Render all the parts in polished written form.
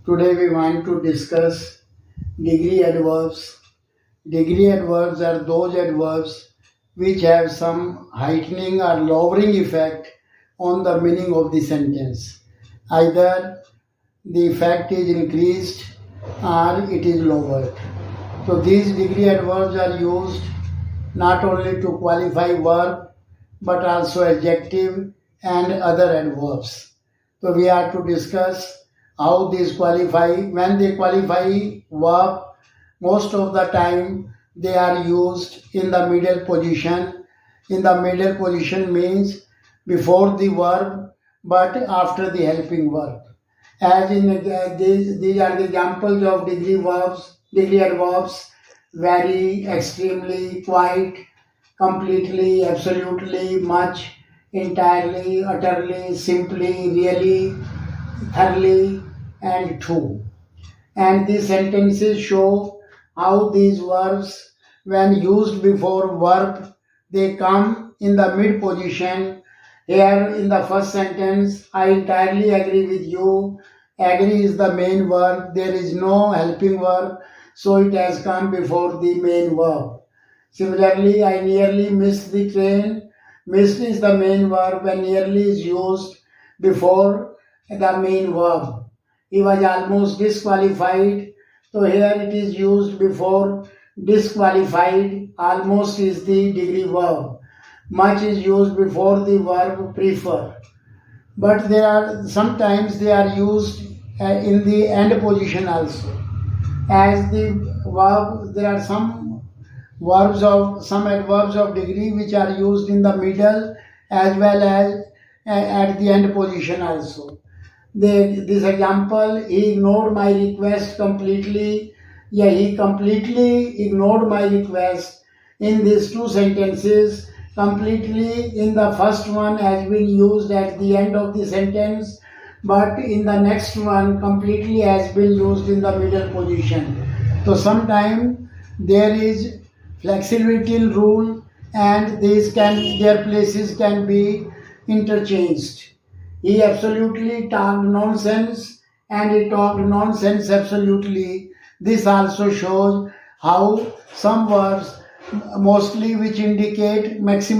Today we want to discuss degree adverbs. Degree adverbs are those adverbs which have some heightening or lowering effect on the meaning of the sentence. Either the effect is increased or it is lowered. So these degree adverbs are used not only to qualify verb but also adjective and other adverbs. So we are to discuss how these qualify. When they qualify verb, most of the time they are used in the middle position. In the middle position means before the verb but after the helping verb. As in these are the examples of degree adverbs: very, extremely, quite, completely, absolutely, much, entirely, utterly, simply, really, thoroughly, and to. And these sentences show how these verbs, when used before verb, they come in the mid position. Here in the first sentence, I entirely agree with you. Agree is the main verb. There is no helping verb, so it has come before the main verb. Similarly, I nearly missed the train. Missed is the main verb and nearly is used before the main verb. He was almost disqualified. So here it is used before disqualified. Almost is the degree verb. Much is used before the verb prefer. But there are sometimes they are used in the end position also. As the verb, there are some adverbs of degree which are used in the middle as well as at the end position also. This example, he ignored my request completely. Yeah, he completely ignored my request. In these two sentences, completely in the first one has been used at the end of the sentence, but in the next one, completely has been used in the middle position. So sometimes there is flexibility rule and their places can be interchanged. He absolutely talked nonsense and he talked nonsense absolutely. This also shows how some verbs, mostly which indicate which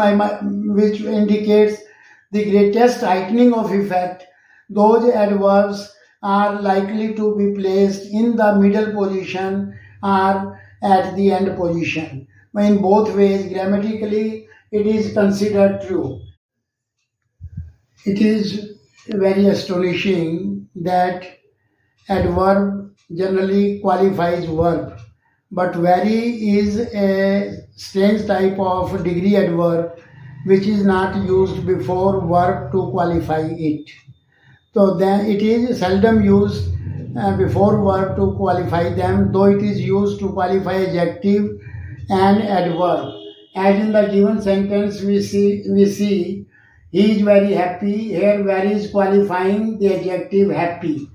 indicates the greatest heightening of effect, those adverbs are likely to be placed in the middle position or at the end position. In both ways, grammatically, it is considered true. It is very astonishing that adverb generally qualifies verb, but very is a strange type of degree adverb which is not used before verb to qualify it. So then it is seldom used before verb to qualify them, though it is used to qualify adjective and adverb. As in the given sentence, we see he is very happy. Here, very is qualifying the adjective happy.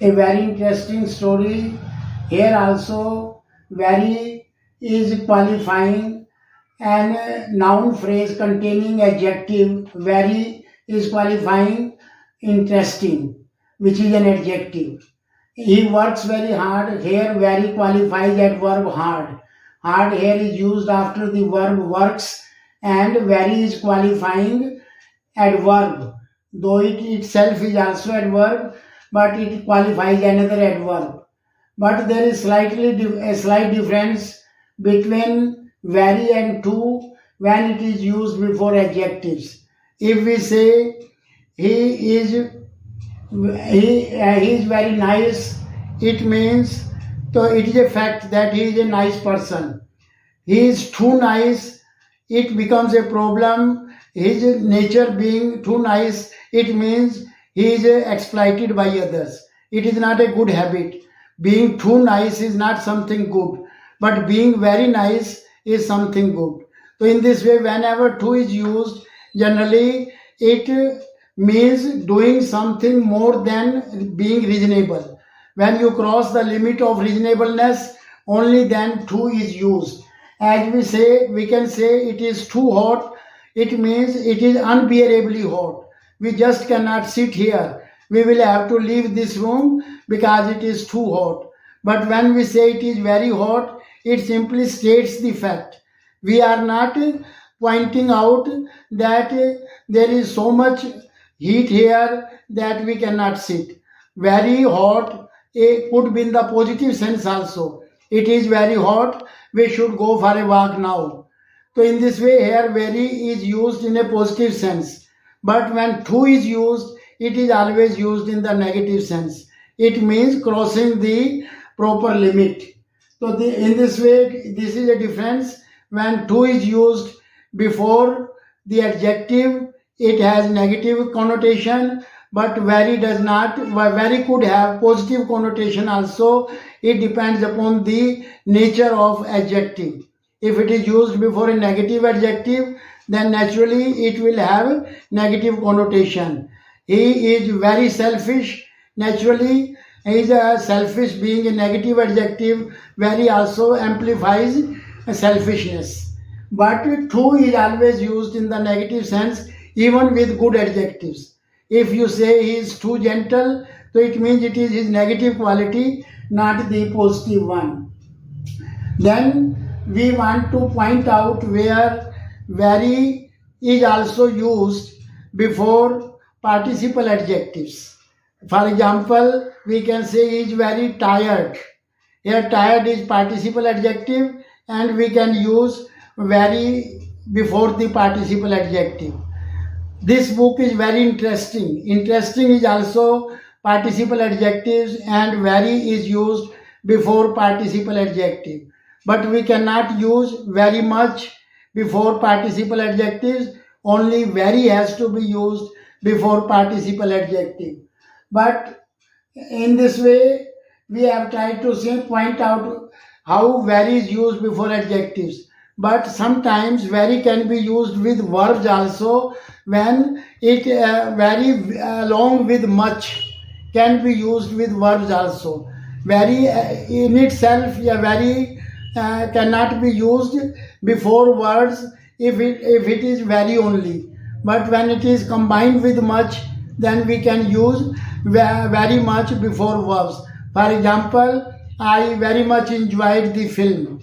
A very interesting story. Here also, very is qualifying an noun phrase containing adjective. Very is qualifying interesting, which is an adjective. He works very hard. Here, very qualifies adverb hard. Hard here is used after the verb works, and very is qualifying adverb. Though it itself is also adverb, but it qualifies another adverb. But there is a slight difference between very and to when it is used before adjectives. If we say he is very nice, it means, so it is a fact that he is a nice person. He is too nice, it becomes a problem. His nature being too nice, it means he is exploited by others. It is not a good habit. Being too nice is not something good, but being very nice is something good. So in this way, whenever to is used, generally it means doing something more than being reasonable. When you cross the limit of reasonableness, only then to is used. As we can say it is too hot, it means it is unbearably hot. We just cannot sit here. we will have to leave this room because it is too hot. But when we say it is very hot, it simply states the fact. We are not pointing out that there is so much heat here that we cannot sit. Very hot could be in the positive sense also. It is very hot, we should go for a walk now. So in this way here very is used in a positive sense. But when too is used, it is always used in the negative sense. It means crossing the proper limit. So in this way, this is a difference. When too is used before the adjective, it has negative connotation, but very does not. Very could have positive connotation also. It depends upon the nature of adjective. If it is used before a negative adjective, then naturally it will have negative connotation. He is very selfish. Naturally, he is a selfish being a negative adjective. Very also amplifies selfishness. But too is always used in the negative sense, even with good adjectives. If you say he is too gentle, so it means it is his negative quality, not the positive one. Then we want to point out where very is also used before participle adjectives. For example, we can say he is very tired. Here tired is participle adjective and we can use very before the participle adjective. This book is very interesting. Interesting is also participle adjectives and very is used before participle adjective. But we cannot use very much before participle adjectives. Only very has to be used before participle adjective. But in this way, we have tried to point out how very is used before adjectives. But sometimes very can be used with verbs also when it very along with much can be used with verbs also. Very in itself, very cannot be used before words if it is very only. But when it is combined with much, then we can use very much before verbs. For example, I very much enjoyed the film.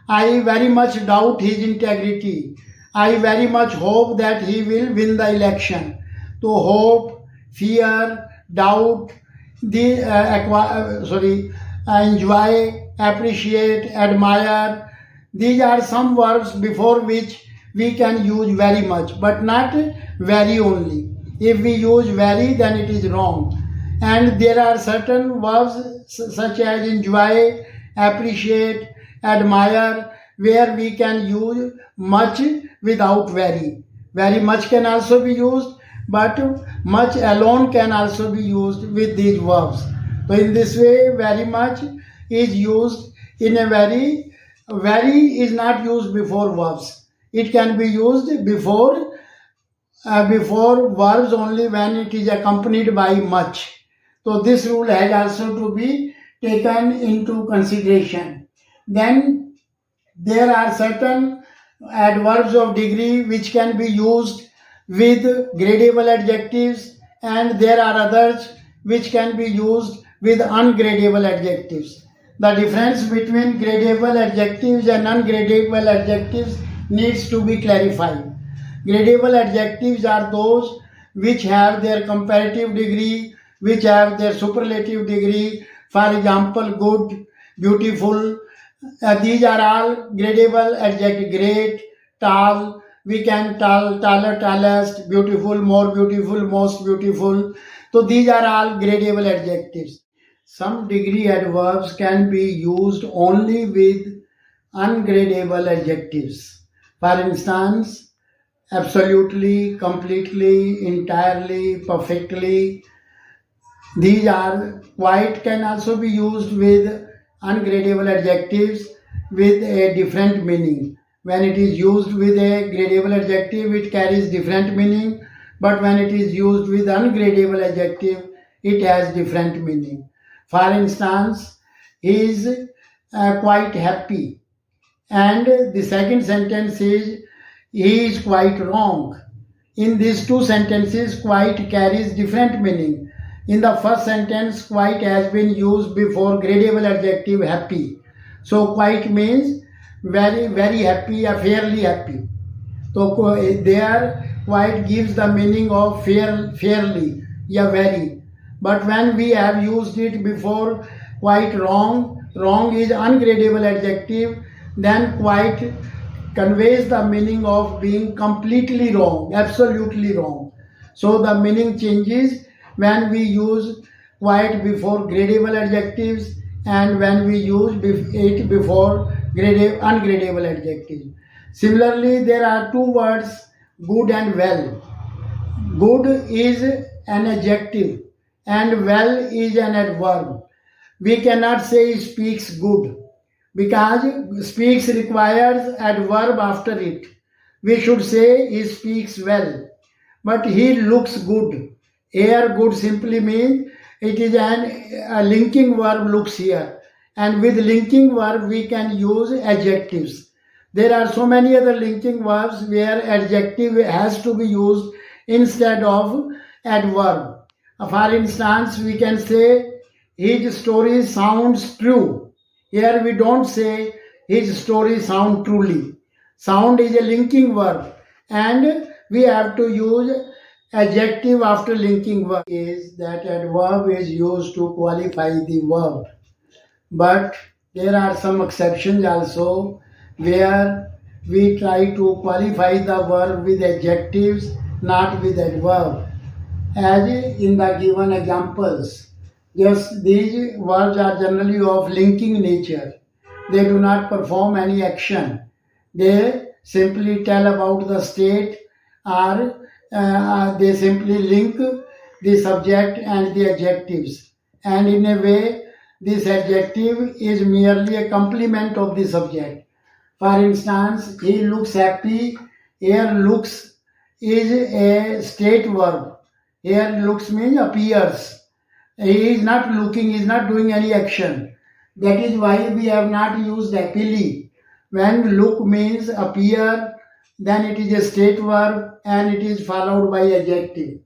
I very much doubt his integrity. I very much hope that he will win the election. So hope, fear, doubt, enjoy, appreciate, admire. These are some verbs before which we can use very much, but not very only. If we use very, then it is wrong. And there are certain verbs such as enjoy, appreciate, admire, where we can use much without very. Very much can also be used, but much alone can also be used with these verbs. So in this way, very much is used in a very is not used before verbs. It can be used before verbs only when it is accompanied by much. So this rule has also to be taken into consideration. Then there are certain adverbs of degree which can be used with gradable adjectives, and there are others which can be used with ungradable adjectives. The difference between gradable adjectives and ungradable adjectives needs to be clarified. Gradable adjectives are those which have their comparative degree, which have their superlative degree. For example, good, beautiful. These are all gradable adjectives. Great, tall. We can taller, tallest, beautiful, more beautiful, most beautiful. So these are all gradable adjectives. Some degree adverbs can be used only with ungradable adjectives. For instance, absolutely, completely, entirely, perfectly. These are quite can also be used with ungradable adjectives with a different meaning. When it is used with a gradable adjective, it carries different meaning, but when it is used with ungradable adjective, it has different meaning. For instance, he is quite happy, and the second sentence is he is quite wrong. In these two sentences, quite carries different meaning. In the first sentence, quite has been used before gradable adjective happy. So quite means very, very happy or fairly happy. So there quite gives the meaning of fairly, yeah, very. But when we have used it before quite wrong is ungradable adjective, then quite conveys the meaning of being completely wrong, absolutely wrong. So the meaning changes when we use quite before gradable adjectives and when we use it before ungradable adjectives. Similarly, there are two words, good and well. Good is an adjective and well is an adverb. We cannot say he speaks good because speaks requires adverb after it. We should say he speaks well, but he looks good. Here, good simply means it is a linking verb looks here, and with linking verb we can use adjectives. There are so many other linking verbs where adjective has to be used instead of adverb. For instance, we can say his story sounds true. Here we don't say his story sound truly. Sound is a linking verb and we have to use adjective after linking verb. Is that adverb is used to qualify the verb. But there are some exceptions also where we try to qualify the verb with adjectives, not with adverb. As in the given examples, yes, these verbs are generally of linking nature. They do not perform any action. They simply tell about the state or they simply link the subject and the adjectives. And in a way, this adjective is merely a complement of the subject. For instance, he looks happy. Here, looks is a state verb. Here, looks means appears. He is not looking, he is not doing any action. That is why we have not used happily. When look means appear, then it is a state verb and it is followed by adjective.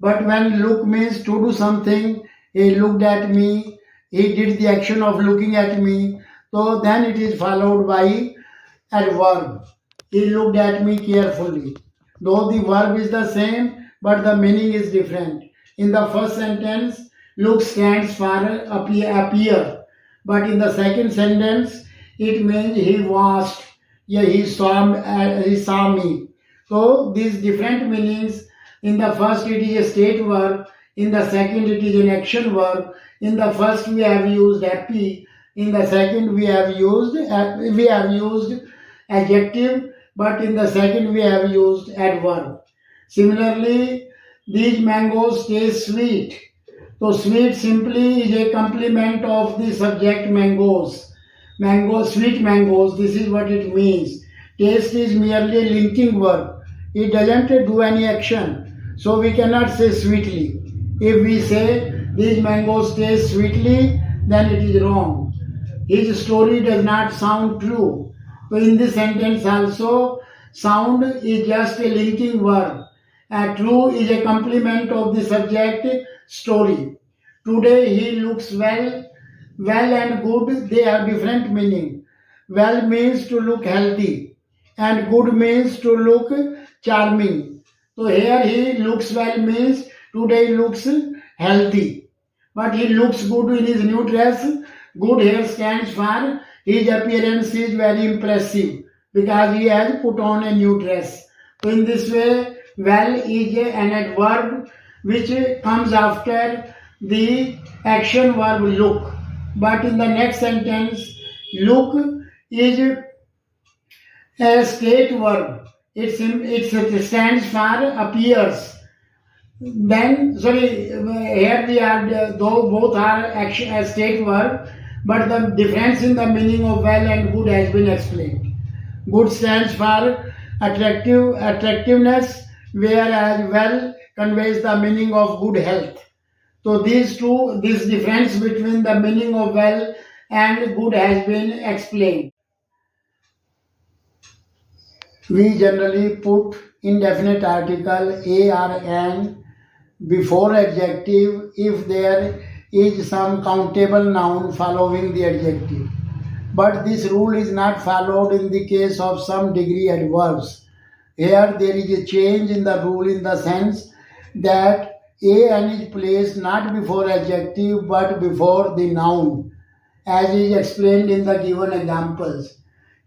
But when look means to do something, he looked at me, he did the action of looking at me, so then it is followed by adverb. He looked at me carefully. Though the verb is the same, but the meaning is different. In the first sentence, look stands for appear. But in the second sentence, it means he watched, yeah, he saw me. So these different meanings. In the first, it is a state verb. In the second, it is an action verb. In the first, we have used happy. In the second, we have used adjective, but in the second we have used adverb. Similarly, these mangoes taste sweet. So sweet simply is a complement of the subject mangoes. Mangoes, sweet mangoes, this is what it means. Taste is merely a linking verb. It doesn't do any action. So we cannot say sweetly. If we say these mangoes taste sweetly, then it is wrong. His story does not sound true. So in this sentence also, sound is just a linking verb. True is a complement of the subject story. Today he looks well. Well and good, they have different meaning. Well means to look healthy and good means to look charming. So here he looks well means today he looks healthy. But he looks good in his new dress. Good here stands for his appearance is very impressive because he has put on a new dress. So in this way, well is an adverb which comes after the action verb look. But in the next sentence, look is a state verb. It stands for appears. Then, here we are, though both are action as state verb, but the difference in the meaning of well and good has been explained. Good stands for attractiveness, whereas well conveys the meaning of good health. So this difference between the meaning of well and good has been explained. We generally put indefinite article a or an before adjective if there is some countable noun following the adjective. But this rule is not followed in the case of some degree adverbs. Here there is a change in the rule in the sense that an is placed not before adjective but before the noun, as is explained in the given examples.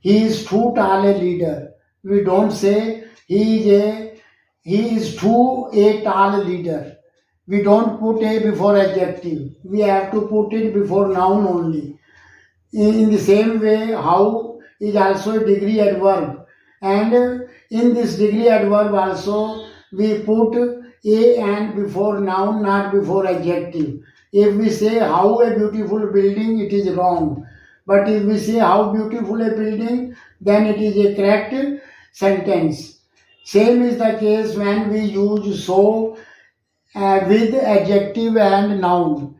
He is too tall a leader. We don't say he is too a tall leader. We don't put a before adjective. We have to put it before noun only. In the same way, how is also a degree adverb, and in this degree adverb also we put a and before noun, not before adjective. If we say how a beautiful building, it is wrong, but if we say how beautiful a building, then it is a correct sentence. Same is the case when we use so with adjective and noun.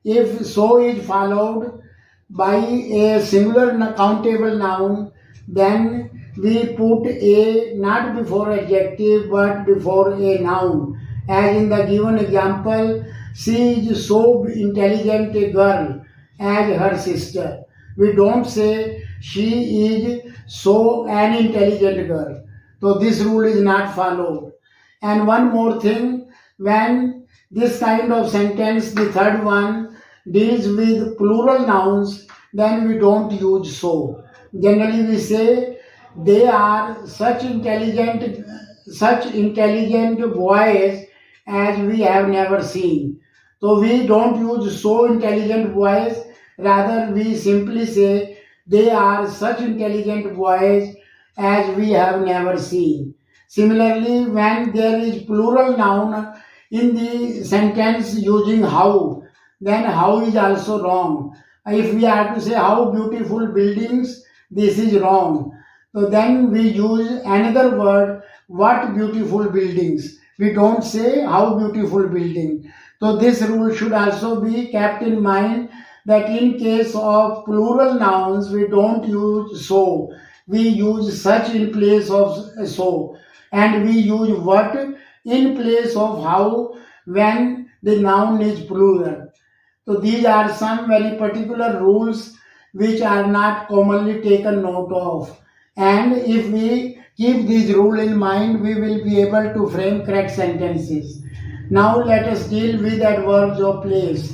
If so is followed by a singular countable noun, then we put a not before adjective but before a noun. As in the given example, she is so intelligent a girl as her sister. We don't say she is so an intelligent girl. So this rule is not followed. And one more thing, when this kind of sentence, the third one, deals with plural nouns, then we don't use so. Generally we say they are such intelligent boys as we have never seen. So we don't use so intelligent boys, rather we simply say they are such intelligent boys as we have never seen. Similarly, when there is plural noun in the sentence using how, then how is also wrong. If we have to say how beautiful buildings, this is wrong. So then we use another word, what beautiful buildings. We don't say how beautiful building. So this rule should also be kept in mind, that in case of plural nouns, we don't use so. We use such in place of so. And we use what in place of how when the noun is plural. So these are some very particular rules which are not commonly taken note of. And if we keep these rules in mind, we will be able to frame correct sentences. Now let us deal with adverbs of place.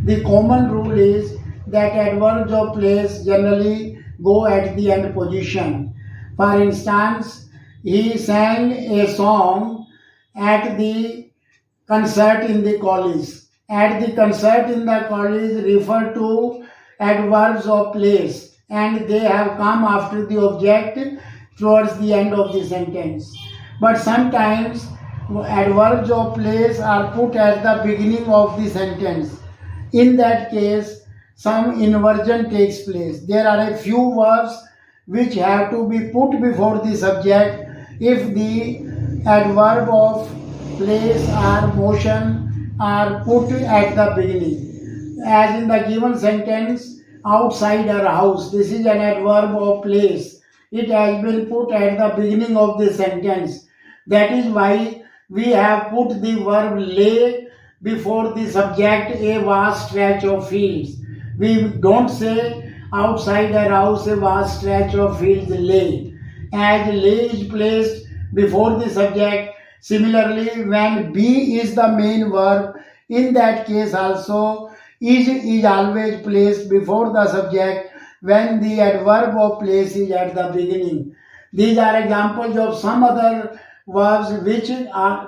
The common rule is that adverbs of place generally go at the end position. For instance, he sang a song at the concert in the college. At the concert in the college refer to adverbs of place, and they have come after the object towards the end of the sentence. But sometimes adverbs of place are put at the beginning of the sentence. In that case, some inversion takes place. There are a few verbs which have to be put before the subject if the adverb of place or motion are put at the beginning. As in the given sentence, outside her house, this is an adverb of place. It has been put at the beginning of the sentence. That is why we have put the verb lay before the subject, a vast stretch of fields. We don't say outside her house a vast stretch of fields lay. As lay is placed before the subject, similarly when be is the main verb, in that case also is always placed before the subject when the adverb of place is at the beginning. These are examples of some other verbs which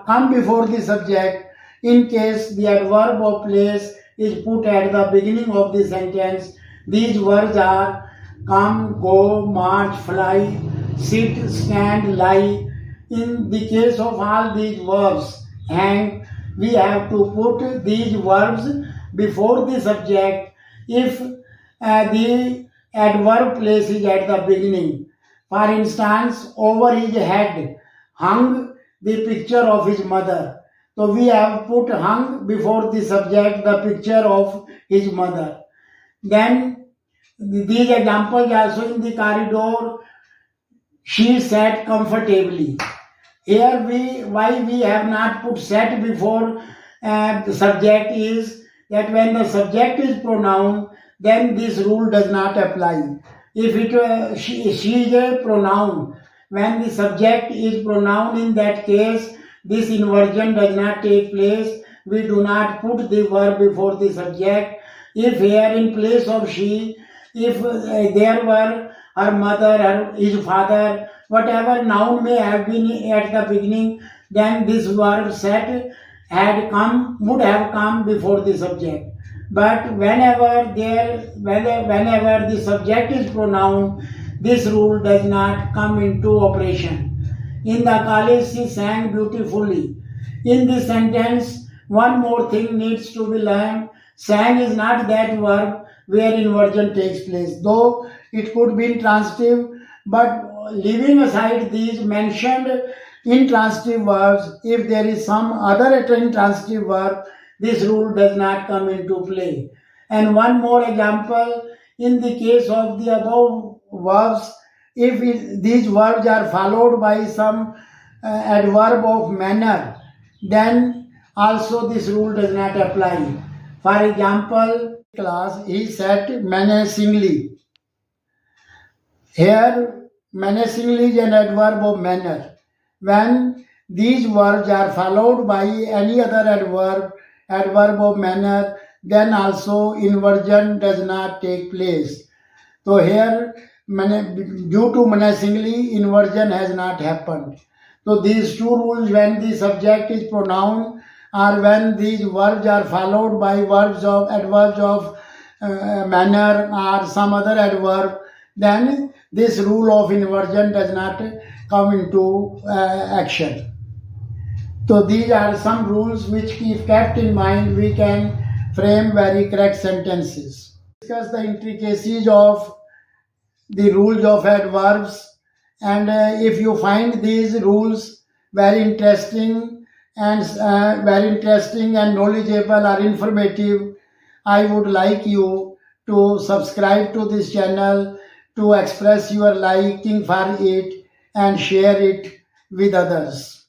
come before the subject in case the adverb of place is put at the beginning of the sentence. These verbs are come, go, march, fly, sit, stand, lie. In the case of all these verbs, hang, we have to put these verbs before the subject if the adverb place is at the beginning. For instance, over his head hung the picture of his mother. So we have put hung before the subject, the picture of his mother. Then these examples also in the corridor, she sat comfortably. Here why we have not put sat before and the subject is that when the subject is pronoun, then this rule does not apply. If she is a pronoun, when the subject is pronoun, in that case, this inversion does not take place. We do not put the verb before the subject. If here in place of she, if there were her mother, his father, whatever noun may have been at the beginning, then this verb set would have come before the subject. But whenever the subject is pronoun, this rule does not come into operation. In the college, she sang beautifully. In this sentence, one more thing needs to be learned. Sang is not that verb where inversion takes place, though it could be intransitive, but leaving aside these mentioned intransitive verbs, if there is some other intransitive verb, this rule does not come into play. And one more example, in the case of the above verbs, if these verbs are followed by some adverb of manner, then also this rule does not apply. For example, class, he sat menacingly. Here, menacingly is an adverb of manner. When these verbs are followed by any other adverb of manner, then also inversion does not take place. So here, due to menacingly, inversion has not happened. So these two rules, when the subject is pronoun or when these verbs are followed by adverbs of manner or some other adverb, then this rule of inversion does not come into action. So these are some rules which, if kept in mind, we can frame very correct sentences. Discuss the intricacies of the rules of adverbs, and if you find these rules very interesting and knowledgeable or informative, I would like you to subscribe to this channel, to express your liking for it and share it with others.